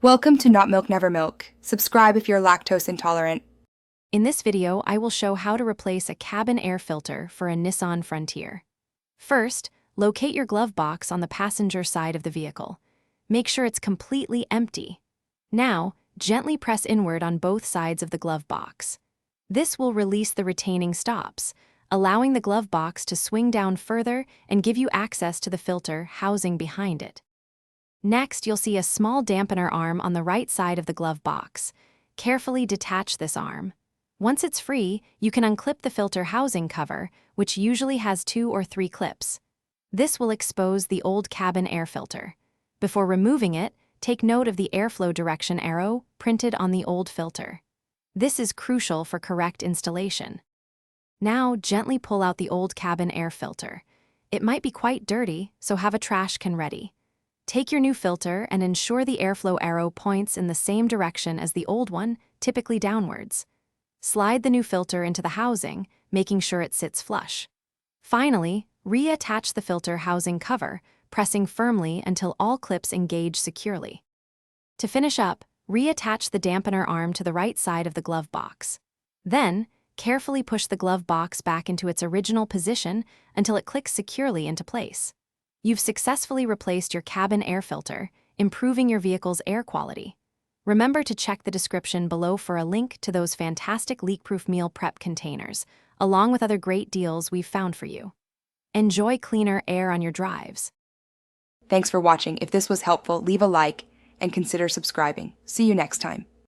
Welcome to Not Milk Never Milk. Subscribe if you're lactose intolerant. In this video, I will show how to replace a cabin air filter for a Nissan Frontier. First, locate your glove box on the passenger side of the vehicle. Make sure it's completely empty. Now, gently press inward on both sides of the glove box. This will release the retaining stops, allowing the glove box to swing down further and give you access to the filter housing behind it. Next, you'll see a small dampener arm on the right side of the glove box. Carefully detach this arm. Once it's free, you can unclip the filter housing cover, which usually has 2 or 3 clips. This will expose the old cabin air filter. Before removing it, take note of the airflow direction arrow printed on the old filter. This is crucial for correct installation. Now, gently pull out the old cabin air filter. It might be quite dirty, so have a trash can ready. Take your new filter and ensure the airflow arrow points in the same direction as the old one, typically downwards. Slide the new filter into the housing, making sure it sits flush. Finally, reattach the filter housing cover, pressing firmly until all clips engage securely. To finish up, reattach the dampener arm to the right side of the glove box. Then, carefully push the glove box back into its original position until it clicks securely into place. You've successfully replaced your cabin air filter, improving your vehicle's air quality. Remember to check the description below for a link to those fantastic leak-proof meal prep containers, along with other great deals we've found for you. Enjoy cleaner air on your drives. Thanks for watching. If this was helpful, leave a like and consider subscribing. See you next time.